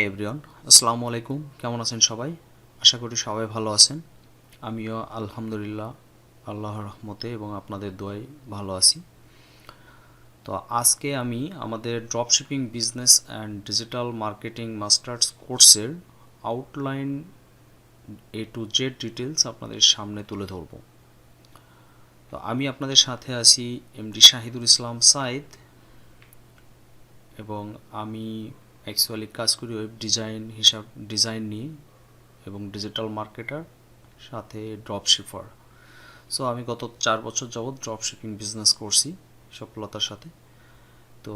Hi everyone, আসসালামু আলাইকুম। কেমন আছেন সবাই? আশা করি সবাই ভালো আছেন। আমিও আলহামদুলিল্লাহ আল্লাহর রহমতে এবং আপনাদের দোয়ায় ভালো আছি। তো আজকে আমি আমাদের dropshipping business and digital marketing masters কোর্সের আউটলাইন টু জেড ডিটেলস আপনাদের সামনে তুলে ধরব। তো আমি আপনাদের সাথে আছি এমডি শাহিদুল ইসলাম সাইদ, এবং আমি অ্যাকচুয়ালি কাজ করি ওয়েব ডিজাইন নিয়ে এবং ডিজিটাল মার্কেটার, সাথে ড্রপ শিপার। সো আমি গত 4 বছর যাবৎ ড্রপ শিপিং বিজনেস করছি সফলতার সাথে। তো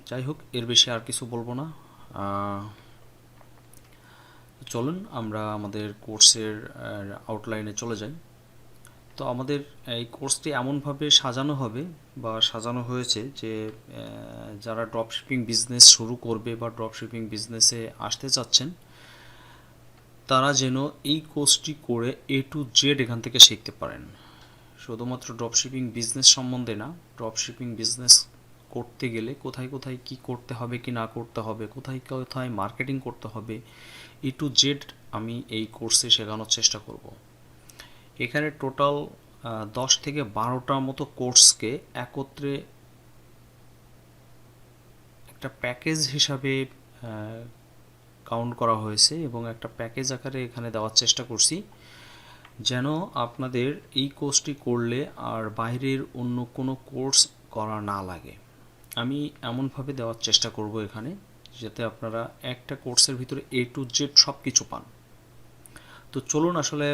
যাই হোক, এর বেশি আর কিছু বলবো না। চলুন আমরা আমাদের কোর্সের আউটলাইনে চলে যাই। তো আমাদের এই কোর্সটি এমনভাবে সাজানো হবে বা সাজানো হয়েছে যে যারা ড্রপশিপিং বিজনেস শুরু করবে বা ড্রপশিপিং বিজনেসে আসতে চাচ্ছেন, তারা যেন এই কোর্সটি করে এ টু জেড এখান থেকে শিখতে পারেন। শুধুমাত্র ড্রপশিপিং বিজনেস সম্বন্ধে না, ড্রপশিপিং বিজনেস করতে গেলে কোথায় কোথায় কি করতে হবে কি না করতে হবে, কোথায় কোথায় মার্কেটিং করতে হবে, এ টু জেড আমি এই কোর্সে শেখানোর চেষ্টা করব। এখানে টোটাল 10 থেকে 12টার মতো কোর্সকে একত্রে একটা প্যাকেজ হিসাবে কাউন্ট করা হয়েছে এবং একটা প্যাকেজ আকারে এখানে দেওয়ার চেষ্টা করছি, যেন আপনাদের এই কোর্সটি করলে আর বাইরের অন্য কোনো কোর্স করা না লাগে। আমি এমনভাবে দেওয়ার চেষ্টা করব এখানে, যাতে আপনারা একটা কোর্সের ভিতরে এ টু জেড সব কিছু পান। তো চলুন আসলে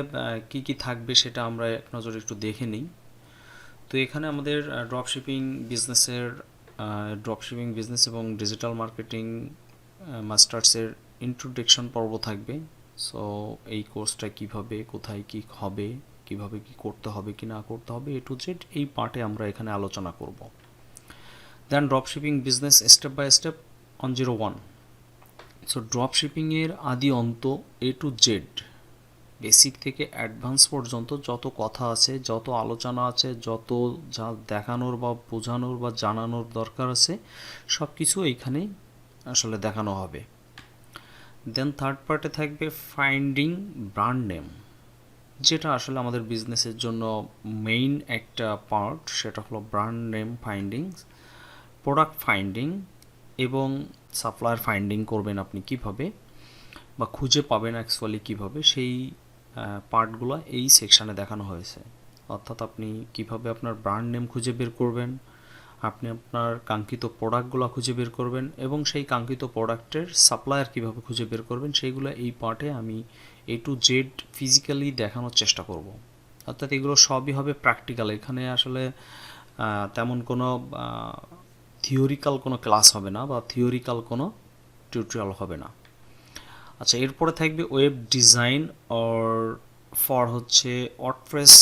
কি কি থাকবে সেটা আমরা এক নজরে একটু দেখে নিই। তো এখানে আমাদের ড্রপশিপিং বিজনেস এবং ডিজিটাল মার্কেটিং মাস্টার্সের ইন্ট্রোডাকশন পর্ব থাকবে। সো এই কোর্সটা কিভাবে, কোথায় কি হবে, কিভাবে কি করতে হবে কি না করতে হবে, এ টু জেড এই পার্টে আমরা এখানে আলোচনা করব। Then dropshipping business step by step 101। So ড্রপশিপিংয়ের আদি অন্ত এ টু জেড, বেসিক থেকে অ্যাডভান্স পর্যন্ত যত কথা আছে, যত আলোচনা আছে, যত যা দেখানোর বা বোঝানোর বা জানানোর দরকার আছে, সব কিছু এইখানে আসলে দেখানো হবে। দেন থার্ড পার্টে থাকবে ফাইন্ডিং ব্র্যান্ড নেম, যেটা আসলে আমাদের বিজনেসের জন্য মেইন একটা পার্ট। সেটা হলো brand name finding, product finding এবং সাপ্লায়ার ফাইন্ডিং করবেন আপনি কিভাবে, বা খুঁজে পাবেন অ্যাকচুয়ালি কীভাবে, সেই পার্টগুলো এই সেকশানে দেখানো হয়েছে। অর্থাৎ আপনি কিভাবে আপনার ব্র্যান্ড নেম খুঁজে বের করবেন, আপনি আপনার কাঙ্ক্ষিত প্রোডাক্টগুলো খুঁজে বের করবেন, এবং সেই কাঙ্ক্ষিত প্রোডাক্টের সাপ্লায়ার কীভাবে খুঁজে বের করবেন, সেইগুলো এই পার্টে আমি এ টু জেড ফিজিক্যালি দেখানোর চেষ্টা করব। অর্থাৎ এগুলো সবই হবে প্র্যাকটিক্যাল। এখানে আসলে তেমন কোনো থিওরিক্যাল কোনো ক্লাস হবে না বা থিওরিক্যাল কোনো টিউটোরিয়াল হবে না। আচ্ছা, এরপরে থাকবে ওয়েব ডিজাইন ফর হচ্ছে ওয়ার্ডপ্রেস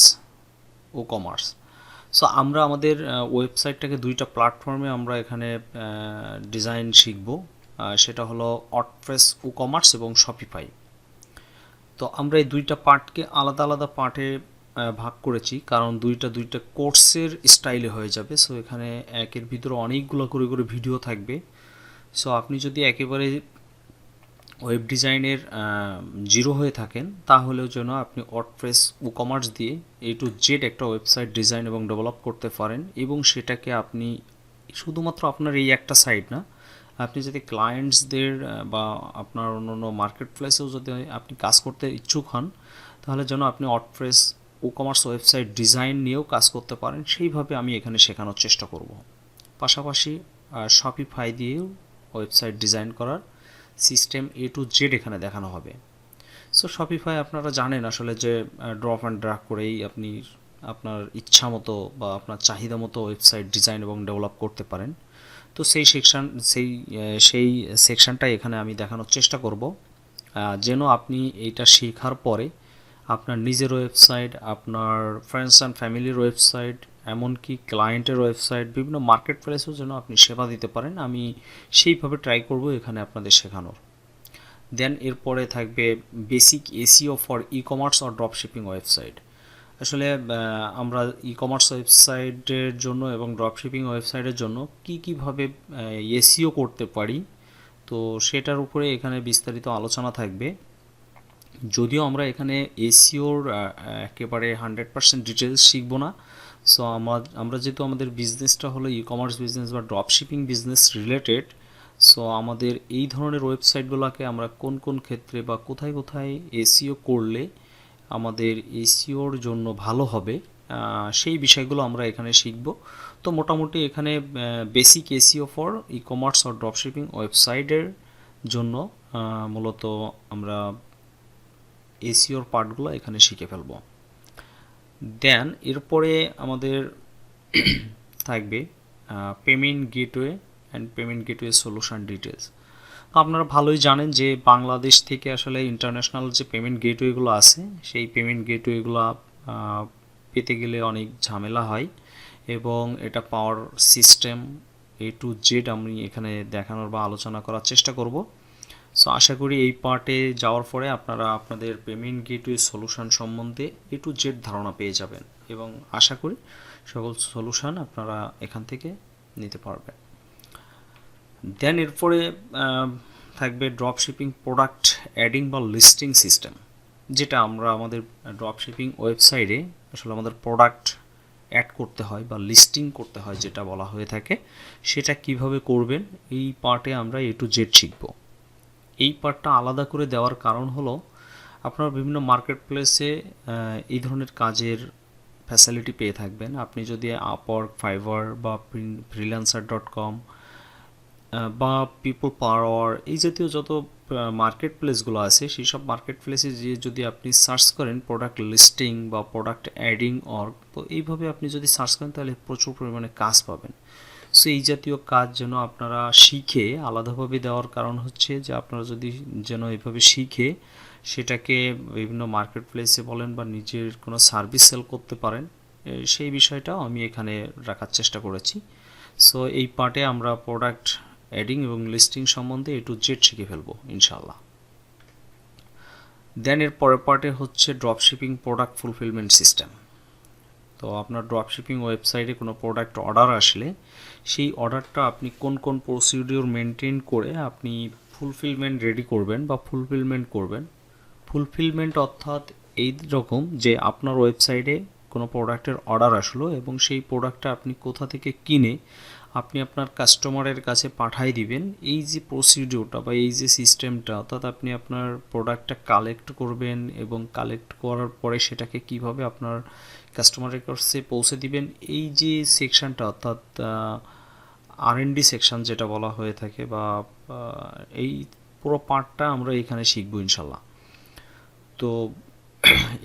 ও কমার্স। সো আমরা আমাদের ওয়েবসাইটটাকে দুইটা প্ল্যাটফর্মে আমরা এখানে ডিজাইন শিখব। সেটা হলো ওয়ার্ডপ্রেস ও কমার্স এবং শপিফাই। তো আমরা এই দুইটা পার্টকে আলাদা আলাদা পার্টে ভাগ করেছি, কারণ দুইটা কোর্সের স্টাইলে হয়ে যাবে। সো এখানে একের ভিতরে অনেকগুলো করে করে ভিডিও থাকবে। সো আপনি যদি একেবারে ওয়েব ডিজাইনের জিরো হয়ে থাকেন, তাহলেও যেন আপনি ওয়ার্ডপ্রেস ও কমার্স দিয়ে এ টু জেড একটা ওয়েবসাইট ডিজাইন এবং ডেভেলপ করতে পারেন, এবং সেটাকে আপনি শুধুমাত্র আপনার এই একটা সাইট না, আপনি যদি ক্লায়েন্টসদের বা আপনার অন্য মার্কেট প্লেসেও যদি আপনি কাজ করতে ইচ্ছুক হন, তাহলে যেন আপনি ওয়ার্ডপ্রেস ও কমার্স ওয়েবসাইট ডিজাইন নিয়েও কাজ করতে পারেন, সেইভাবে আমি এখানে শেখানোর চেষ্টা করব। পাশাপাশি শপিফাই দিয়েও ওয়েবসাইট ডিজাইন করার সিস্টেম এ টু জেড এখানে দেখানো হবে। সো শপিফাই আপনারা জানেন আসলে যে ড্রপ অ্যান্ড ড্র্যাগ করেই আপনি আপনার ইচ্ছা মতো বা আপনার চাহিদা মতো ওয়েবসাইট ডিজাইন এবং ডেভেলপ করতে পারেন। তো সেই সেকশনটাই এখানে আমি দেখানোর চেষ্টা করব, যেন আপনি এইটা শেখার পরে আপনার নিজের ওয়েবসাইট, আপনার ফ্রেন্ডস অ্যান্ড ফ্যামিলির ওয়েবসাইট, এমনকি ক্লায়েন্টের ওয়েবসাইট, বিভিন্ন মার্কেট প্লেসেও যেন আপনি সেবা দিতে পারেন, আমি সেইভাবে ট্রাই করব এখানে আপনাদের শেখানোর। দেন এরপরে থাকবে basic SEO for e commerce or drop shipping website. আসলে আমরা ই কমার্স ওয়েবসাইটের জন্য এবং ড্রপ শিপিং ওয়েবসাইটের জন্য কীভাবে এসইও করতে পারি, তো তো সেটার উপরে এখানে বিস্তারিত আলোচনা থাকবে। যদিও আমরা এখানে এসইওর একেবারে 100% ডিটেলস শিখবো না। সো আমরা যেহেতু আমাদের বিজনেসটা হলো ই কমার্স বিজনেস বা drop shipping business related, so আমাদের এই ধরনের ওয়েবসাইটগুলোকে আমরা কোন কোন ক্ষেত্রে বা কোথায় কোথায় এসইও করলে আমাদের এসইওর জন্য ভালো হবে, সেই বিষয়গুলো আমরা এখানে শিখব। তো মোটামুটি এখানে basic SEO for e commerce আর ড্রপ শিপিং ওয়েবসাইটের জন্য মূলত আমরা এসইওর পার্টগুলো এখানে শিখে ফেলবো। দেন এরপরে আমাদের থাকবে payment gateway and payment gateway solution details. আপনারা ভালোই জানেন যে বাংলাদেশ থেকে আসলে ইন্টারন্যাশনাল যে পেমেন্ট গেটওয়েগুলো আছে, সেই পেমেন্ট গেটওয়েগুলো পেতে গেলে অনেক ঝামেলা হয়, এবং এটা power system A to Z আমি এখানে দেখানোর বা আলোচনা করার চেষ্টা করব। সো আশা করি এই পার্টে যাওয়ার পরে আপনারা আপনাদের পেমেন্ট গেটওয়ে সলিউশন সম্বন্ধে A to Z ধারণা পেয়ে যাবেন, এবং আশা করি সকল সলিউশন আপনারা এখান থেকে নিতে পারবেন। দেন এরপরে থাকবে ড্রপ শিপিং প্রোডাক্ট অ্যাডিং বা লিস্টিং সিস্টেম, যেটা আমরা আমাদের ড্রপ শিপিং ওয়েবসাইটে আসলে আমাদের প্রোডাক্ট অ্যাড করতে হয় বা লিস্টিং করতে হয় যেটা বলা হয়ে থাকে, সেটা কিভাবে করবেন এই পার্টে আমরা A to Z শিখব। এই পার্টটা আলাদা করে দেওয়ার কারণ হলো আপনারা বিভিন্ন মার্কেট প্লেসে এই ধরনের কাজের ফ্যাসিলিটি পেয়ে থাকবেন। আপনি যদি আপওয়ার্ক, ফাইবার বা ফ্রিল্যান্সার.com বা পিপল পাওয়ার এই জাতীয় যত মার্কেট প্লেসগুলো আছে, সেই সব মার্কেট প্লেসে যে যদি আপনি সার্চ করেন প্রোডাক্ট লিস্টিং বা প্রোডাক্ট অ্যাডিং অর্গ, তো এইভাবে আপনি যদি সার্চ করেন তাহলে প্রচুর পরিমাণে কাজ পাবেন। সো এই জাতীয় কাজ যেন আপনারা শিখে আলাদাভাবে দেওয়ার কারণ হচ্ছে যে আপনারা যদি যেন এইভাবে শিখে সেটাকে বিভিন্ন মার্কেট প্লেসে বলেন বা নিজের কোনো সার্ভিস সেল করতে পারেন, সেই বিষয়টাও আমি এখানে রাখার চেষ্টা করেছি। সো এই পার্টে আমরা প্রোডাক্ট অ্যাডিং এবং লিস্টিং সম্বন্ধে A to Z শিখে ফেলবো ইনশাল্লাহ। দেন এর পরের পার্টে হচ্ছে drop shipping product fulfilment system. তো আপনার ড্রপ শিপিং ওয়েবসাইটে কোনো প্রোডাক্ট অর্ডার আসলে সেই অর্ডারটা আপনি কোন কোন প্রসিডিওর মেনটেন করে আপনি ফুলফিলমেন্ট রেডি করবেন বা ফুলফিলমেন্ট করবেন। ফুলফিলমেন্ট অর্থাৎ এই রকম যে আপনার ওয়েবসাইটে কোনো প্রোডাক্টের অর্ডার আসলো এবং সেই প্রোডাক্টটা আপনি কোথা থেকে কিনে আপনি আপনার কাস্টমারের কাছে পাঠাই দিবেন, এই যে প্রসিডিওরটা বা এই যে সিস্টেমটা, অর্থাৎ আপনি আপনার প্রোডাক্টটা কালেক্ট করবেন এবং কালেক্ট করার পরে সেটাকে কিভাবে আপনার কাস্টমারের কাছে পৌঁছে দিবেন, এই যে সেকশনটা অর্থাৎ R&D সেকশন যেটা বলা হয়ে থাকে, বা এই পুরো পার্টটা আমরা এখানে শিখবো ইনশাল্লাহ। তো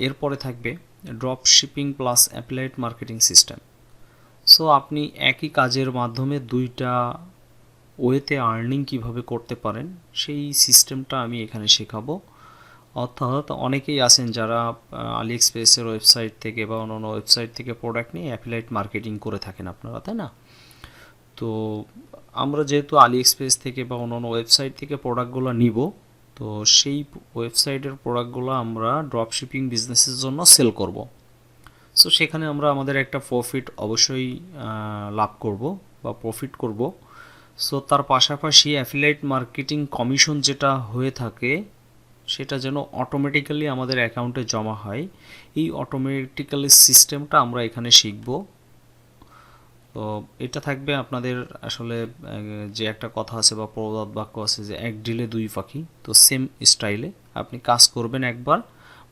এরপরে থাকবে drop shipping plus applied marketing system. So আপনি একই কাজের মাধ্যমে দুইটা ওয়েতে আর্নিং কিভাবে করতে পারেন সেই সিস্টেমটা আমি এখানে শেখাবো। অর্থাৎ অনেকেই আছেন যারা আলি এক্সপ্রেসের ওয়েবসাইট থেকে বা অন্যান্য ওয়েবসাইট থেকে প্রোডাক্ট নিয়ে অ্যাফিলিয়েট মার্কেটিং করে থাকেন আপনারা, তাই না? তো আমরা যেহেতু আলি এক্সপ্রেস থেকে বা অন্যান্য ওয়েবসাইট থেকে প্রোডাক্টগুলো নিব, তো সেই ওয়েবসাইটের প্রোডাক্টগুলো আমরা ড্রপ শিপিং বিজনেসের জন্য সেল করব। সো সেখানে আমরা আমাদের একটা প্রফিট অবশ্যই লাভ করব বা প্রফিট করব। সো তার পাশাপাশি অ্যাফিলিয়েট মার্কেটিং কমিশন যেটা হয়ে থাকে সেটা যেন অটোমেটিক্যালি আমাদের অ্যাকাউন্টে জমা হয়, এই অটোমেটিক্যালি সিস্টেমটা আমরা এখানে শিখব। তো এটা থাকবে আপনাদের আসলে যে একটা কথা আছে বা প্রবাদ বাক্য আছে যে এক ডিলে দুই পাখি, তো সেম স্টাইলে আপনি কাজ করবেন একবার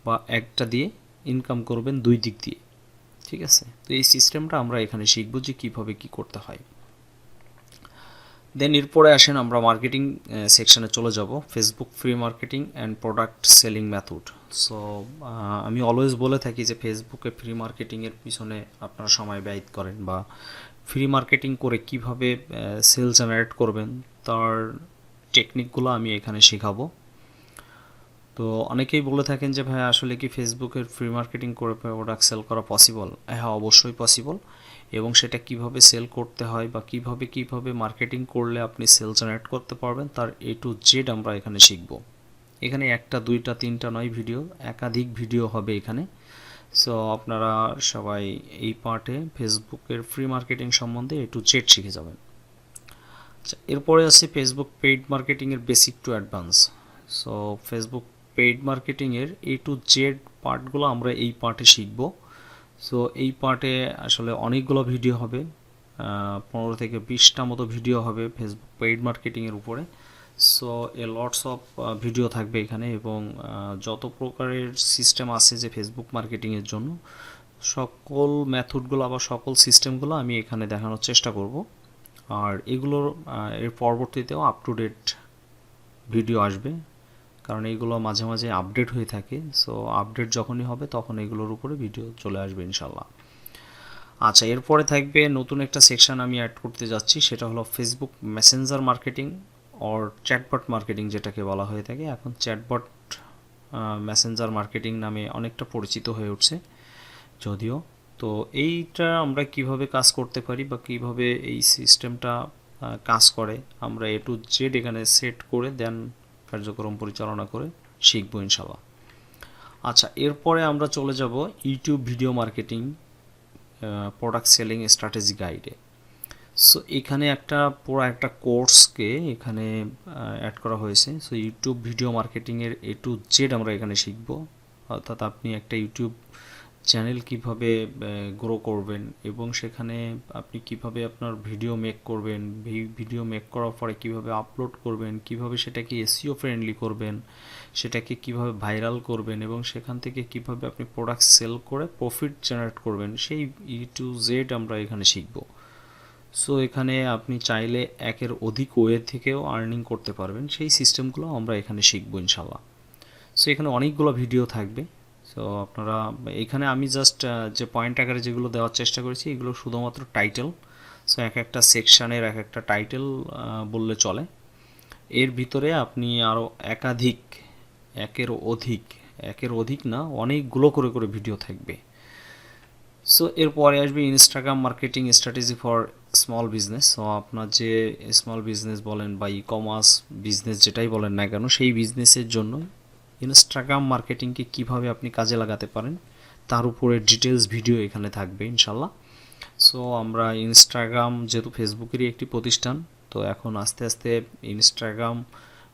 বা একটা দিয়ে ইনকাম করবেন দুই দিক দিয়ে, ঠিক আছে? তো এই সিস্টেমটা আমরা এখানে শিখব যে কীভাবে কী করতে হয়। দেন এরপরে আসেন আমরা মার্কেটিং সেকশনে চলে যাব, Facebook free marketing and product selling method. So আমি অলওয়েজ বলে থাকি যে ফেসবুকে ফ্রি মার্কেটিংয়ের পিছনে আপনারা সময় ব্যয় করেন বা ফ্রি মার্কেটিং করে কিভাবে সেল জেনারেট করবেন তার টেকনিকগুলো আমি এখানে শেখাবো। তো অনেকেই বলে থাকেন যে ভাই আসলে কি ফেসবুকের ফ্রি মার্কেটিং করে প্রোডাক্ট সেল করা পসিবল? হ্যাঁ, অবশ্যই পসিবল, এবং সেটা কিভাবে সেল করতে হয় বা কিভাবে মার্কেটিং করলে আপনি সেল জেনারেট করতে পারবেন তার A to Z আমরা এখানে শিখব। এখানে একটা দুইটা তিনটা নয় ভিডিও, একাধিক ভিডিও হবে এখানে। সো আপনারা সবাই এই পার্টে ফেসবুকের ফ্রি মার্কেটিং সম্বন্ধে A to Z শিখে যাবেন। এরপরে আছে ফেসবুক পেইড মার্কেটিংয়ের basic to advance. So Facebook paid মার্কেটিংয়ের A to Z পার্টগুলো আমরা এই পার্টে শিখব। সো এই পার্টে আসলে অনেকগুলো ভিডিও হবে, 15 থেকে 20টা মতো ভিডিও হবে ফেসবুক পেইড মার্কেটিংয়ের উপরে। সো লটস অফ ভিডিও থাকবে এখানে, এবং যত প্রকারের সিস্টেম আছে যে ফেসবুক মার্কেটিংয়ের জন্য সকল মেথডগুলো বা সকল সিস্টেমগুলো আমি এখানে দেখানোর চেষ্টা করব। আর এগুলোর এর পরবর্তীতেও আপ টু ডেট ভিডিও আসবে, কারণ এইগুলো মাঝে মাঝে আপডেট হয়ে থাকে। সো আপডেট যখনই হবে তখন এগুলোর উপরে ভিডিও চলে আসবে ইনশাল্লাহ। আচ্ছা, এরপরে থাকবে নতুন একটা সেকশন আমি অ্যাড করতে যাচ্ছি, সেটা হলো Facebook Messenger marketing or chatbot marketing যেটাকে বলা হয়ে থাকে। এখন চ্যাটবট মেসেঞ্জার মার্কেটিং নামে অনেকটা পরিচিত হয়ে উঠছে যদিও। তো এইটা আমরা কিভাবে কাজ করতে পারি বা কিভাবে এই সিস্টেমটা কাজ করে আমরা A to Z এখানে সেট করে দেন কার্যক্রম পরিচালনা করে শিখবো ইনশাল্লাহ। আচ্ছা, এরপরে আমরা চলে যাব YouTube video marketing product selling strategy গাইডে। সো এখানে পুরো একটা কোর্সকে এখানে অ্যাড করা হয়েছে। সো ইউটিউব ভিডিও মার্কেটিংয়ের A to Z আমরা এখানে শিখব। অর্থাৎ আপনি একটা ইউটিউব চ্যানেল কিভাবে গ্রো করবেন এবং সেখানে আপনি কিভাবে আপনার ভিডিও মেক করবেন, ভিডিও মেক করার পরে কিভাবে আপলোড করবেন, কিভাবে সেটাকে SEO ফ্রেন্ডলি করবেন, সেটাকে কিভাবে ভাইরাল করবেন এবং সেখান থেকে কিভাবে আপনি প্রোডাক্ট সেল করে প্রফিট জেনারেট করবেন, সেই A to Z আমরা এখানে শিখব। সো এখানে আপনি চাইলে একের অধিক ওয়ে থেকেও আর্নিং করতে পারবেন, সেই সিস্টেমগুলো আমরা এখানে শিখবো ইনশাল্লাহ। সো এখানে অনেকগুলো ভিডিও থাকবে। সো আপনারা এখানে আমি জাস্ট যে পয়েন্ট আকারে যেগুলো দেওয়ার চেষ্টা করেছি এগুলো শুধুমাত্র টাইটেল। সো এক একটা সেকশানের এক একটা টাইটেল বললে চলে। এর ভিতরে আপনি আরও একাধিক, একের অধিক না, অনেকগুলো করে করে ভিডিও থাকবে। সো এরপরে আসবে Instagram marketing strategy for small business. So আপনার যে স্মল বিজনেস বলেন বা ই-কমার্স বিজনেস যেটাই বলেন না কেন, সেই বিজনেসের জন্য ইনস্টাগ্রাম মার্কেটিংকে কিভাবে আপনি কাজে লাগাতে পারেন তার উপরে ডিটেলস ভিডিও এখানে থাকবে ইনশাল্লাহ। সো আমরা ইনস্টাগ্রাম যেহেতু ফেসবুকেরই একটি প্রতিষ্ঠান, তো এখন আস্তে আস্তে ইনস্টাগ্রাম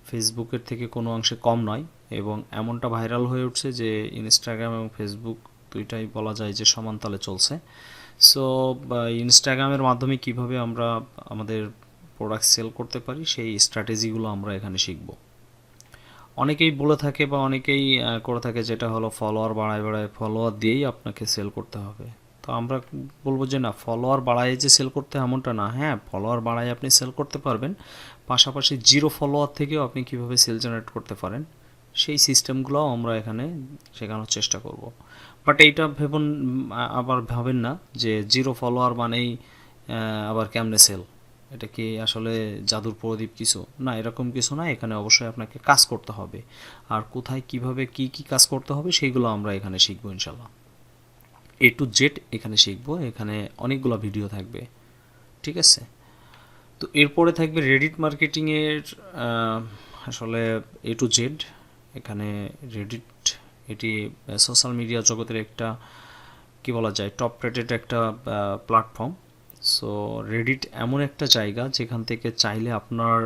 ফেসবুকের থেকে কোনো অংশে কম নয়, এবং এমনটা ভাইরাল হয়ে উঠছে যে ইনস্টাগ্রাম এবং ফেসবুক দুইটাই বলা যায় যে সমান তালে চলছে। সো ইনস্টাগ্রামের মাধ্যমে কিভাবে আমরা আমাদের প্রোডাক্ট সেল করতে পারি সেই স্ট্র্যাটেজিগুলো আমরা এখানে শিখব। অনেকেই বলে থাকে বা অনেকেই করে থাকে যেটা হলো ফলোয়ার বাড়ায় ফলোয়ার দিয়েই আপনাকে সেল করতে হবে। তো আমরা বলবো যে না, ফলোয়ার বাড়ায় যে সেল করতে এমনটা না। হ্যাঁ, ফলোয়ার বাড়ায় আপনি সেল করতে পারবেন, পাশাপাশি জিরো ফলোয়ার থেকেও আপনি কিভাবে সেল জেনারেট করতে পারেন সেই সিস্টেমগুলোও আমরা এখানে শেখানোর চেষ্টা করব। বাট এইটা আবার ভাবেন না যে জিরো ফলোয়ার মানেই আবার কেমনে সেল, এটা কি আসলে জাদুর প্রদীপ কিছু না, এরকম কিছু না। এখানে অবশ্যই আপনাকে কাজ করতে হবে, আর কোথায় কিভাবে কি কি কাজ করতে হবে সেইগুলো আমরা এখানে শিখবো ইনশাল্লাহ। A to Z এখানে শিখবো, এখানে অনেকগুলো ভিডিও থাকবে, ঠিক আছে। তো এরপরে থাকবে রেডিট মার্কেটিংয়ের আসলে A to Z। এখানে রেডিট এটি সোশ্যাল মিডিয়া জগতের একটা কি বলা যায় টপ রেটেড একটা প্ল্যাটফর্ম। সো রেডিট এমন একটা জায়গা যেখান থেকে চাইলে আপনার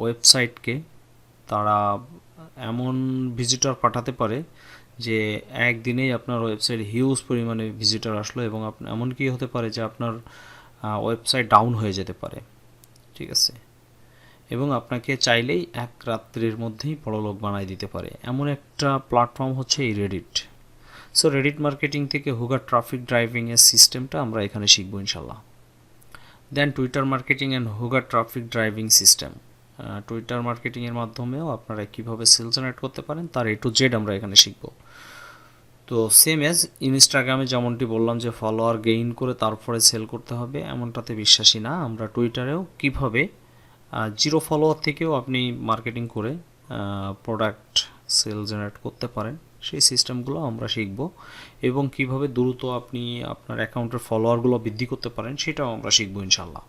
ওয়েবসাইটকে তারা এমন ভিজিটর পাঠাতে পারে যে একদিনেই আপনার ওয়েবসাইট হিউজ পরিমাণে ভিজিটর আসলো, এবং এমন কি হতে পারে যে আপনার ওয়েবসাইট ডাউন হয়ে যেতে পারে, ঠিক আছে, এবং আপনাকে চাইলেই এক রাত্রির মধ্যেই বড়লোক বানায় দিতে পারে। এমন একটা প্ল্যাটফর্ম হচ্ছে এই রেডিট। সো রেডিট মার্কেটিং থেকে হুগার ট্রাফিক ড্রাইভিংয়ের সিস্টেমটা আমরা এখানে শিখবো ইনশাল্লাহ। দেন টুইটার মার্কেটিং অ্যান্ড হুগার ট্রাফিক ড্রাইভিং সিস্টেম। টুইটার মার্কেটিংয়ের মাধ্যমেও আপনারা কীভাবে সেল জেনারেট করতে পারেন তার A to Z আমরা এখানে শিখব। তো সেম অ্যাজ ইনস্টাগ্রামে যেমনটি বললাম যে ফলোয়ার গেইন করে তারপরে সেল করতে হবে, এমনটাতে বিশ্বাসী না। আমরা টুইটারেও কীভাবে জিরো ফলোয়ার থেকেও আপনি মার্কেটিং করে প্রোডাক্ট সেল জেনারেট করতে পারেন সেই সিস্টেমগুলো আমরা শিখব, এবং কিভাবে দ্রুত আপনি আপনার অ্যাকাউন্টের ফলোয়ারগুলো বৃদ্ধি করতে পারেন সেটাও আমরা শিখব ইনশাল্লাহ।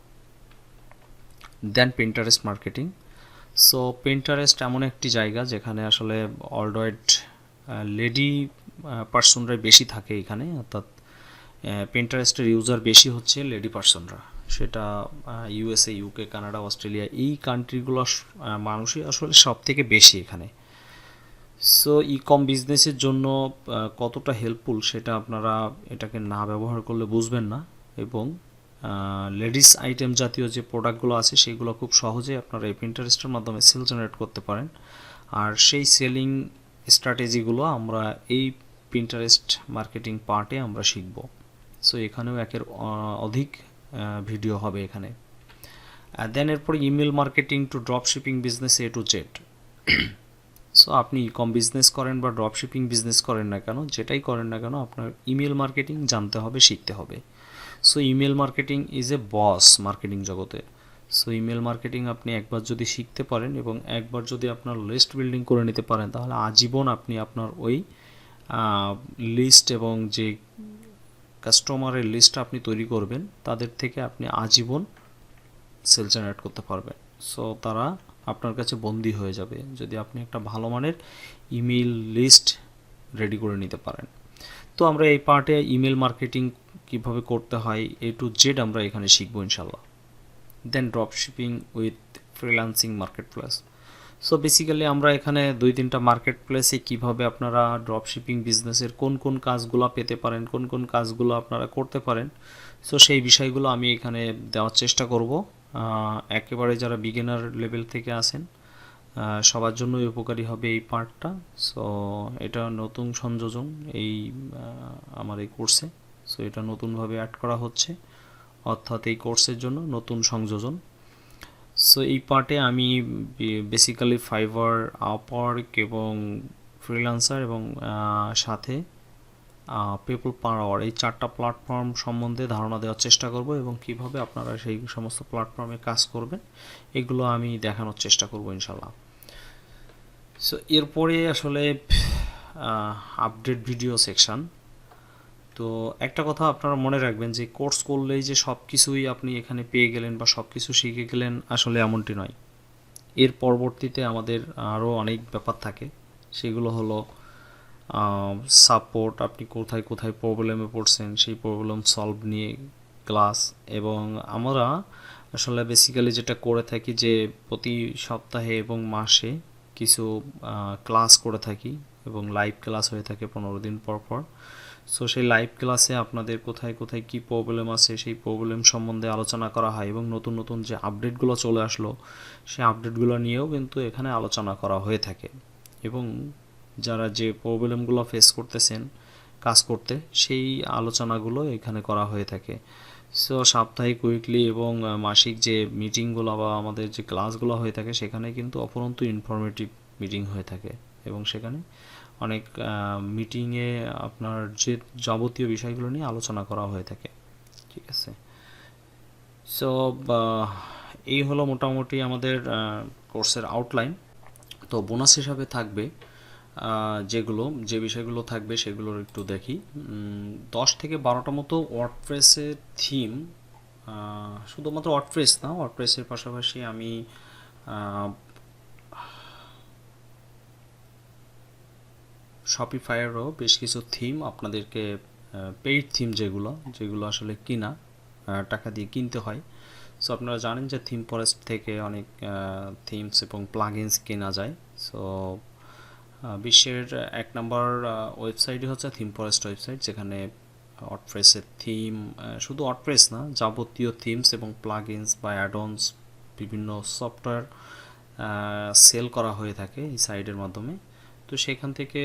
দেন পিন্টারেস্ট মার্কেটিং। সো পিন্টারেস্ট এমন একটি জায়গা যেখানে আসলে অলরাইট লেডি পার্সনরাই বেশি থাকে এখানে, অর্থাৎ পিন্টারেস্টের ইউজার বেশি হচ্ছে লেডি পার্সনরা। সেটা ইউএসএ, ইউকে, কানাডা, অস্ট্রেলিয়া, এই কান্ট্রিগুলো মানুষই আসলে সব থেকে বেশি এখানে। সো ই কম বিজনেসের জন্য কতটা হেল্পফুল সেটা আপনারা এটাকে না ব্যবহার করলে বুঝবেন না। এবং লেডিস আইটেম জাতীয় যে প্রোডাক্টগুলো আছে সেগুলো খুব সহজে আপনারা এই প্রিন্টারেস্টের মাধ্যমে সেল জেনারেট করতে পারেন। আর সেই সেলিং স্ট্র্যাটেজিগুলো আমরা এই প্রিন্টারেস্ট মার্কেটিং পার্টে আমরা শিখব। সো এখানেও একের অধিক ভিডিও হবে এখানে। দেন এরপরে email marketing to drop shipping business A to Z. So আপনি ই কম বিজনেস করেন বা ড্রপ শিপিং বিজনেস করেন না কেন, যেটাই করেন না কেন, আপনার ইমেল মার্কেটিং জানতে হবে, শিখতে হবে। So email marketing is a boss marketing জগতে। সো ইমেল মার্কেটিং আপনি একবার যদি শিখতে পারেন এবং একবার যদি আপনার লিস্ট বিল্ডিং করে নিতে পারেন, তাহলে আজীবন আপনি আপনার ওই লিস্ট এবং যে কাস্টমারের লিস্ট আপনি তৈরি করবেন তাদের থেকে আপনি আজীবন সেল জেনারেট করতে পারবেন। সো তারা আপনার কাছে বন্দী হয়ে যাবে যদি আপনি একটা ভালো মানের ইমেল লিস্ট রেডি করে নিতে পারেন। তো আমরা এই পার্টে ইমেল মার্কেটিং কিভাবে করতে হয় এ টু জেড আমরা এখানে শিখবো ইনশাল্লাহ। Then drop shipping with freelancing marketplace. So basically আমরা এখানে 2-3টা মার্কেট প্লেসে কীভাবে আপনারা ড্রপ শিপিং বিজনেসের কোন কোন কাজগুলো পেতে পারেন, কোন কোন কাজগুলো আপনারা করতে পারেন, সো সেই বিষয়গুলো আমি এখানে দেওয়ার চেষ্টা করব। একেবারে যারা বিগিনার লেভেল থেকে আসেন সবার জন্যই উপকারী হবে এই পার্টটা। সো এটা নতুন সংযোজন এই আমার এই কোর্সে। সো এটা নতুনভাবে অ্যাড করা হচ্ছে, অর্থাৎ এই কোর্সের জন্য নতুন সংযোজন। সো এই পার্টে আমি বেসিক্যালি ফাইবার, আপওয়ার্ক এবং ফ্রিল্যান্সার এবং সাথে পিপল পার আওয়ার, এই 4টা প্ল্যাটফর্ম সম্বন্ধে ধারণা দেওয়ার চেষ্টা করব এবং কিভাবে আপনারা সেই সমস্ত প্ল্যাটফর্মে কাজ করবেন এগুলো আমি দেখানোর চেষ্টা করব ইনশাল্লাহ। সো এরপরে আসলে আপডেট ভিডিও সেকশন। তো একটা কথা আপনারা মনে রাখবেন যে কোর্স করলেই যে সব কিছুই আপনি এখানে পেয়ে গেলেন বা সব কিছু শিখে গেলেন, আসলে এমনটি নয়। এর পরবর্তীতে আমাদের আরও অনেক ব্যাপার থাকে, সেগুলো হলো সাপোর্ট, আপনি কোথায় কোথায় প্রবলেমে পড়ছেন সেই প্রবলেম সলভ নিয়ে ক্লাস। এবং আমরা আসলে বেসিক্যালি যেটা করে থাকি যে প্রতি সপ্তাহে এবং মাসে কিছু ক্লাস করে থাকি এবং লাইভ ক্লাস হয়ে থাকে 15 দিন পর পর। সো সেই লাইভ ক্লাসে আপনাদের কোথায় কোথায় কী প্রবলেম আছে সেই প্রবলেম সম্বন্ধে আলোচনা করা হয় এবং নতুন নতুন যে আপডেটগুলো চলে আসলো সেই আপডেটগুলো নিয়েও কিন্তু এখানে আলোচনা করা হয়ে থাকে। এবং যারা যে প্রবলেমগুলো ফেস করতেছেন কাজ করতে, সেই আলোচনাগুলো এখানে করা হয়ে থাকে। সো সাপ্তাহিক, উইকলি এবং মাসিক যে মিটিংগুলো বা আমাদের যে ক্লাসগুলো হয়ে থাকে সেখানে কিন্তু অপরন্ত ইনফরমেটিভ মিটিং হয়ে থাকে এবং সেখানে অনেক মিটিংয়ে আপনার যে যাবতীয় বিষয়গুলো নিয়ে আলোচনা করা হয়ে থাকে। ঠিক আছে, সো এই হলো মোটামুটি আমাদের কোর্সের আউটলাইন। তো বোনাস হিসাবে থাকবে যে বিষয়গুলো থাকবে সেগুলোর একটু দেখি। 10 থেকে 12টা মতো ওয়ার্ডপ্রেসের থিম, শুধুমাত্র ওয়ার্ডপ্রেস না, ওয়ার্ডপ্রেসের পাশাপাশি আমি শপিফায়ারও বেশ কিছু থিম আপনাদেরকে, পেইড থিম যেগুলো আসলে কিনা, টাকা দিয়ে কিনতে হয়। সো আপনারা জানেন যে থিম ফরেস্ট থেকে অনেক থিমস এবং প্লাগইনস কেনা যায়। সো বিশ্বের 1 নম্বর ওয়েবসাইটই হচ্ছে থিম ফরেস্ট ওয়েবসাইট, যেখানে ওয়ার্ডপ্রেসের থিম, শুধু ওয়ার্ডপ্রেস না, যাবতীয় থিমস এবং প্লাগইনস বা অ্যাডঅনস বিভিন্ন সফটওয়্যার সেল করা হয়ে থাকে এই সাইটের মাধ্যমে। তো সেখান থেকে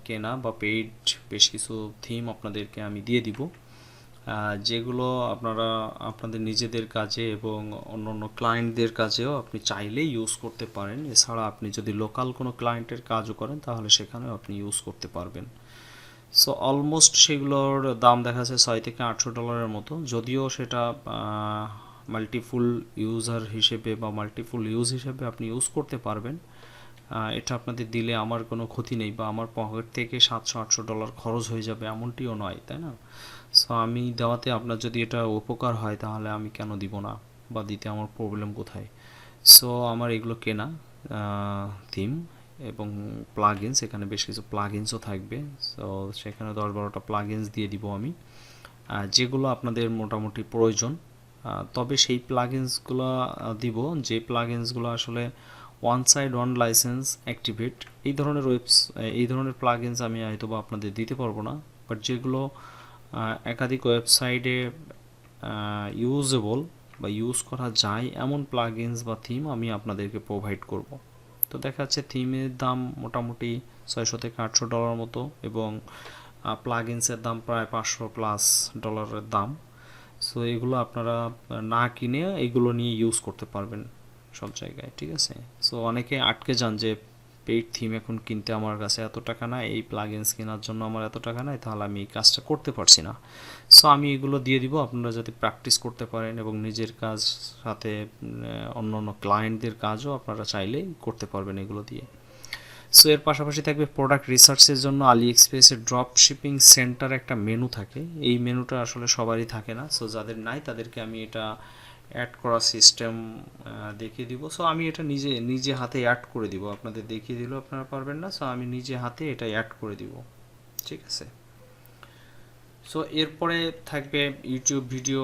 কেনা বা পেইড বেশ কিছু থিম আপনাদেরকে আমি দিয়ে দিব, যেগুলো আপনারা আপনাদের নিজেদের কাজে এবং অন্য অন্য ক্লায়েন্টদের কাজেও আপনি চাইলেই ইউজ করতে পারেন। এছাড়া আপনি যদি লোকাল কোনো ক্লায়েন্টের কাজও করেন তাহলে সেখানেও আপনি ইউজ করতে পারবেন। সো অলমোস্ট সেগুলোর দাম দেখা যাচ্ছে $600 থেকে $800 মতো, যদিও সেটা মাল্টিফুল ইউজার হিসেবে বা মাল্টিফুল ইউজ হিসেবে আপনি ইউজ করতে পারবেন। এটা আপনাদের দিলে আমার কোনো ক্ষতি নেই বা আমার পকেট থেকে $700-800 খরচ হয়ে যাবে এমনটিও নয়, তাই না? সো আমি দেওয়াতে আপনার যদি এটা উপকার হয় তাহলে আমি কেন দিব না, বা দিতে আমার প্রবলেম কোথায়? সো আমার এগুলো কেনা থিম এবং প্লাগইনস, এখানে বেশ কিছু প্লাগইনসও থাকবে। সো সেখানে 10-12টা প্লাগইনস দিয়ে দিব আমি, যেগুলো আপনাদের মোটামুটি প্রয়োজন তবে সেই প্লাগইনসগুলো দিব যে প্লাগইনসগুলো আসলে one side one licence activate, এই ধরনের প্লাগইনস আমি হয়তো বা আপনাদের দিতে পারবো না, বাট যেগুলো একাধিক ওয়েবসাইটে ইউজেবল বা ইউজ করা যায় এমন প্লাগইনস বা থিম আমি আপনাদেরকে প্রোভাইড করব। তো দেখা যাচ্ছে থিমের দাম মোটামুটি $600 থেকে $800 মতো, এবং প্লাগইনসের দাম প্রায় $500+ দাম। সো এগুলো আপনারা না কিনে এগুলো নিয়ে ইউজ করতে পারবেন সব জায়গায়, ঠিক আছে। সো অনেকে আটকে যান যে পেইড থিম এখন কিনতে আমার কাছে এত টাকা নাই, এই প্লাগইনস কেনার জন্য আমার এত টাকা নাই, তাহলে আমি এই কাজটা করতে পারছি না। সো আমি এগুলো দিয়ে দিব, আপনারা যাতে প্র্যাকটিস করতে পারেন এবং নিজের কাজ সাথে অন্য অন্য ক্লায়েন্টদের কাজও আপনারা চাইলেই করতে পারবেন এগুলো দিয়ে। সো এর পাশাপাশি থাকবে প্রোডাক্ট রিসার্চের জন্য আলি এক্সপ্রেসের ড্রপ শিপিং সেন্টার একটা মেনু থাকে। এই মেনুটা আসলে সবারই থাকে না, সো যাদের নাই তাদেরকে আমি এটা অ্যাড করা সিস্টেম দেখিয়ে দিব। সো আমি এটা নিজে হাতে অ্যাড করে দিব, আপনাদের দেখিয়ে দিলেও আপনারা পারবেন না, সো আমি নিজে হাতে এটা অ্যাড করে দিব, ঠিক আছে। সো এরপরে থাকবে ইউটিউব ভিডিও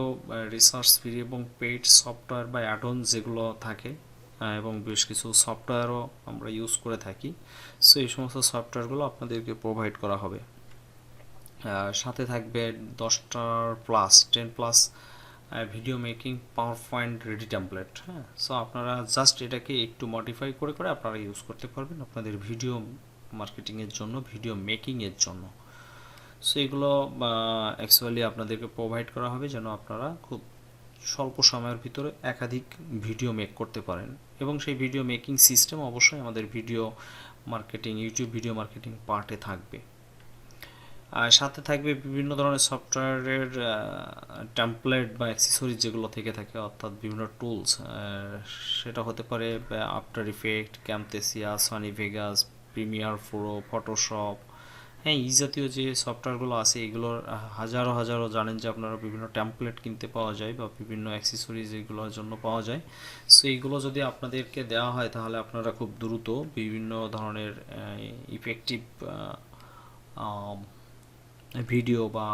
রিসার্চ ফ্রি এবং পেইড সফটওয়্যার বা অ্যাডন যেগুলো থাকে, এবং বেশ কিছু সফটওয়্যারও আমরা ইউজ করে থাকি। সো এই সমস্ত সফটওয়্যারগুলো আপনাদেরকে প্রোভাইড করা হবে। সাথে থাকবে 10+ video making power point ready template. হ্যাঁ, সো আপনারা জাস্ট এটাকে একটু মডিফাই করে করে আপনারা ইউজ করতে পারবেন আপনাদের ভিডিও মার্কেটিংয়ের জন্য, ভিডিও মেকিংয়ের জন্য। সো এগুলো অ্যাকচুয়ালি আপনাদেরকে প্রোভাইড করা হবে যেন আপনারা খুব স্বল্প সময়ের ভিতরে একাধিক ভিডিও মেক করতে পারেন, এবং সেই ভিডিও মেকিং সিস্টেম অবশ্যই আমাদের video marketing, YouTube video marketing পার্টে থাকবে। আর সাথে থাকবে বিভিন্ন ধরনের সফটওয়্যারের টেমপ্লেট বা অ্যাক্সেসরিজ যেগুলো থেকে থাকে, অর্থাৎ বিভিন্ন টুলস, সেটা হতে পারে after effect, Camtasia, Sony Vegas, Premiere Pro, Photoshop. হ্যাঁ, এই জাতীয় যে সফটওয়্যারগুলো আছে এগুলোর হাজারো হাজারো জানেন যে আপনারা বিভিন্ন টেমপ্লেট কিনতে পাওয়া যায় বা বিভিন্ন অ্যাক্সেসরিজ এগুলোর জন্য পাওয়া যায়। সো এইগুলো যদি আপনাদেরকে দেওয়া হয় তাহলে আপনারা খুব দ্রুত বিভিন্ন ধরনের ইফেক্টিভ ভিডিও বা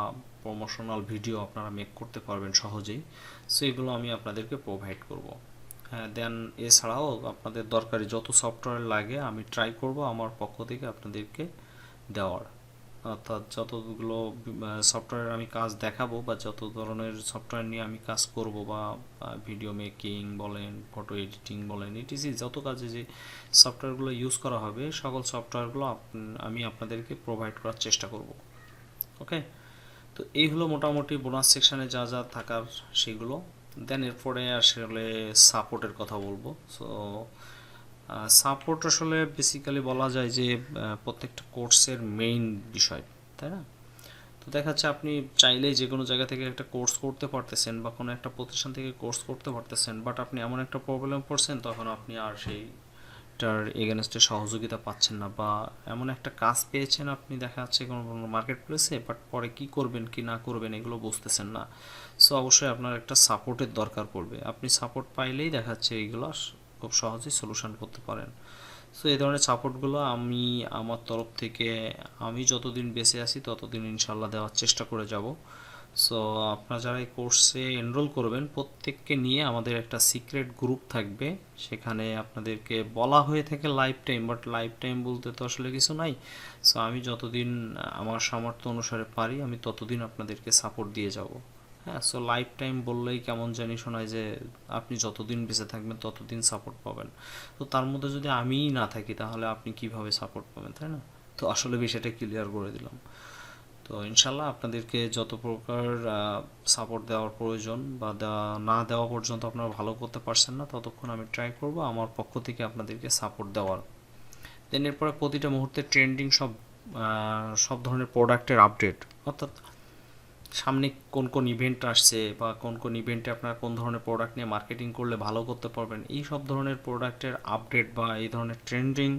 প্রমোশনাল ভিডিও আপনারা মেক করতে পারবেন সহজেই। সো এগুলো আমি আপনাদেরকে প্রোভাইড করব। হ্যাঁ, দেন এছাড়াও আপনাদের দরকারি যত সফটওয়্যার লাগে আমি ট্রাই করব আমার পক্ষ থেকে আপনাদেরকে দেওয়ার, অর্থাৎ যতগুলো সফটওয়্যার আমি কাজ দেখাবো বা যত ধরনের সফটওয়্যার নিয়ে আমি কাজ করব, বা ভিডিও মেকিং বলেন, ফটো এডিটিং বলেন, ইটিসি যত কাজে যে সফটওয়্যারগুলো ইউজ করা হবে সকল সফটওয়্যারগুলো আমি আপনাদেরকে প্রোভাইড করার চেষ্টা করব। ওকে, তো এই হলো মোটামুটি বোনাস সেকশানে যা যা থাকার সেগুলো। দেন এরপরে আসলে সাপোর্টের কথা বলবো। সো সাপোর্ট আসলে বেসিক্যালি বলা যায় যে প্রত্যেকটা কোর্সের মেইন বিষয়, তাই না? তো দেখা যাচ্ছে আপনি চাইলেই যে কোনো জায়গা থেকে একটা কোর্স করতে পারতেছেন বা কোনো একটা প্রতিষ্ঠান থেকে কোর্স করতে পারতেছেন, বাট আপনি এমন একটা প্রবলেম পড়ছেন তখন আপনি আর সেইটার এগেনস্টে সহযোগিতা পাচ্ছেন না, বা এমন একটা কাজ পেয়েছেন আপনি দেখা যাচ্ছে কোনো মার্কেট প্লেসে, বাট পরে কি করবেন কি না করবেন এগুলো বুঝতেছেন না। সো অবশ্যই আপনার একটা সাপোর্টের দরকার পড়বে, আপনি সাপোর্ট পাইলেই দেখা যাচ্ছে এইগুলো খুব সহজেই সলিউশন করতে পারেন। সো এই ধরনের সাপোর্টগুলো আমি আমার তরফ থেকে আমি যতদিন বেঁচে আছি ততদিন ইনশাল্লাহ দেওয়ার চেষ্টা করে যাব। সো আপনারা যারা এই কোর্সে এনরোল করবেন প্রত্যেককে নিয়ে আমাদের একটা সিক্রেট গ্রুপ থাকবে, সেখানে আপনাদেরকে বলা হয়ে থাকে life time, but life time বলতে তো আসলে কিছু নাই। সো আমি যতদিন আমার সামর্থ্য অনুসারে পারি আমি ততদিন আপনাদেরকে সাপোর্ট দিয়ে যাব। হ্যাঁ, সো লাইফ টাইম বললেই কেমন জানি শোনায় যে আপনি যতদিন বেঁচে থাকবেন ততদিন সাপোর্ট পাবেন। তো তার মধ্যে যদি আমিই না থাকি তাহলে আপনি কিভাবে সাপোর্ট পাবেন, তাই না? তো আসলে বিষয়টা ক্লিয়ার করে দিলাম। তো ইনশাল্লাহ আপনাদেরকে যত প্রকার সাপোর্ট দেওয়ার প্রয়োজন বা না দেওয়া পর্যন্ত আপনারা ভালো করতে পারছেন না ততক্ষণ আমি ট্রাই করব আমার পক্ষ থেকে আপনাদেরকে সাপোর্ট দেওয়ার। দেন এরপরে প্রতিটা মুহূর্তে ট্রেন্ডিং সব ধরনের প্রোডাক্টের আপডেট, অর্থাৎ সামনে কোন কোন ইভেন্ট আসছে বা কোন কোন ইভেন্টে আপনারা কোন ধরনের প্রোডাক্ট নিয়ে মার্কেটিং করলে ভালো করতে পারবেন, এই সব ধরনের প্রোডাক্টের আপডেট বা এই ধরনের ট্রেন্ডিং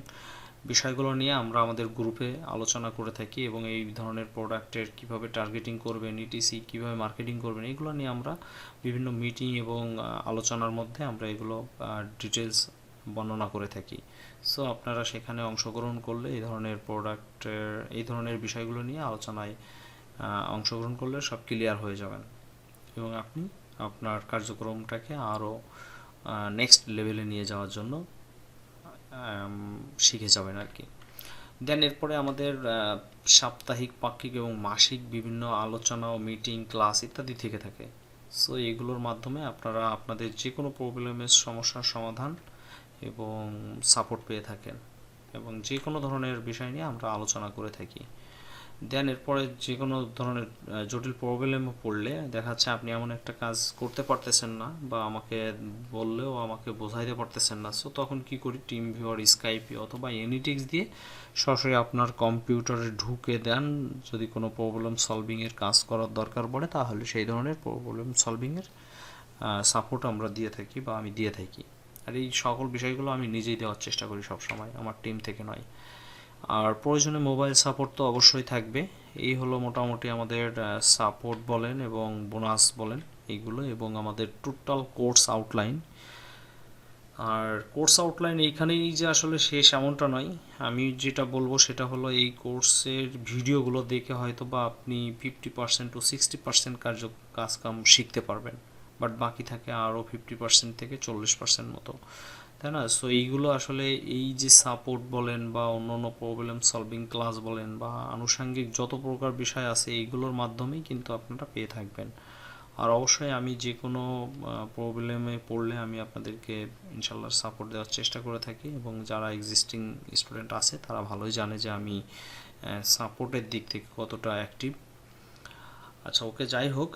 বিষয়গুলো নিয়ে আমরা আমাদের গ্রুপে আলোচনা করে থাকি, এবং এই ধরনের প্রোডাক্টের কিভাবে টার্গেটিং করবেন, ইটিসি কিভাবে মার্কেটিং করবেন, এগুলো নিয়ে আমরা বিভিন্ন মিটিং এবং আলোচনার মধ্যে আমরা এগুলো ডিটেলস বর্ণনা করে থাকি। সো আপনারা সেখানে অংশগ্রহণ করলে এই ধরনের বিষয়গুলো নিয়ে আলোচনায় অংশগ্রহণ করলে সব ক্লিয়ার হয়ে যাবেন এবং আপনি আপনার কার্যক্রমটাকে আরও নেক্সট লেভেলে নিয়ে যাওয়ার জন্য শিখে যাবেন আর কি। দেন এরপরে আমাদের সাপ্তাহিক, পাক্ষিক এবং মাসিক বিভিন্ন আলোচনা ও মিটিং, ক্লাস ইত্যাদি থেকে থাকে। সো এগুলোর মাধ্যমে আপনারা আপনাদের যে কোনো প্রবলেমের সমস্যার সমাধান এবং সাপোর্ট পেয়ে থাকেন, এবং যে কোনো ধরনের বিষয় নিয়ে আমরা আলোচনা করে থাকি। দেন এরপরে যে কোনো ধরনের জটিল প্রবলেমে পড়লে দেখা যাচ্ছে আপনি এমন একটা কাজ করতে পারতেছেন না, বা আমাকে বললেও আমাকে বোঝাইতে পারতেছেন না, সো তখন কি করি, টিম ভিউয়ার, স্কাইপে অথবা এনিটিক্স দিয়ে সরাসরি আপনার কম্পিউটারে ঢুকে দেন। যদি কোনো প্রবলেম সলভিংয়ের কাজ করার দরকার পড়ে তাহলে সেই ধরনের প্রবলেম সলভিংয়ের সাপোর্ট আমরা দিয়ে থাকি, বা আমি দিয়ে থাকি। আর এই সকল বিষয়গুলো আমি নিজেই দেওয়ার চেষ্টা করি সবসময়, আমার টিম থেকে নয়। আর প্রয়োজনে মোবাইল সাপোর্ট তো অবশ্যই থাকবে। এই হলো মোটামুটি আমাদের সাপোর্ট বলেন এবং বোনাস বলেন এইগুলো, এবং আমাদের টোটাল কোর্স আউটলাইন। আর কোর্স আউটলাইন এইখানেই যে আসলে শেষ এমনটা নয়। আমি যেটা বলবো সেটা হলো, এই কোর্সের ভিডিওগুলো দেখে হয়তো বা আপনি 50% টু 60% কাজকাম শিখতে পারবেন, বাট বাকি থাকে আরও 50% থেকে 40% মতো, তাই না? সো এইগুলো আসলে এই যে সাপোর্ট বলেন বা অন্য অন্য প্রবলেম সলভিং ক্লাস বলেন বা আনুষঙ্গিক যত প্রকার বিষয় আছে, এইগুলোর মাধ্যমেই কিন্তু আপনারা পেয়ে থাকবেন। আর অবশ্যই আমি যে কোনো প্রবলেমে পড়লে আমি আপনাদেরকে ইনশাল্লাহ সাপোর্ট দেওয়ার চেষ্টা করে থাকি, এবং যারা এক্সিস্টিং স্টুডেন্ট আছে তারা ভালোই জানে যে আমি সাপোর্টের দিক থেকে কতটা অ্যাক্টিভ। আচ্ছা, ওকে, যাই হোক,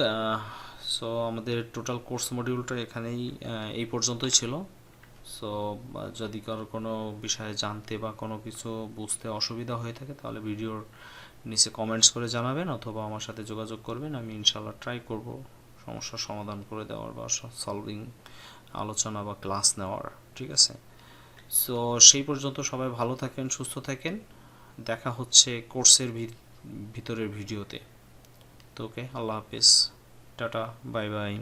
সো আমাদের টোটাল কোর্স মডিউলটা এখানেই এই পর্যন্তই ছিল। সো যদি কারো কোনো বিষয়ে জানতে বা কোনো কিছু বুঝতে অসুবিধা হয়ে থাকে তাহলে ভিডিওর নিচে কমেন্টস করে জানাবেন, অথবা আমার সাথে যোগাযোগ করবেন। আমি ইনশাল্লাহ ট্রাই করব সমস্যার সমাধান করে দেওয়ার বা সলভিং আলোচনা বা ক্লাস নেওয়ার, ঠিক আছে? সো সেই পর্যন্ত সবাই ভালো থাকেন, সুস্থ থাকেন। দেখা হচ্ছে কোর্সের ভিতরের ভিডিওতে। তো ওকে, আল্লাহ হাফিজ, টাটা, বাই বাই।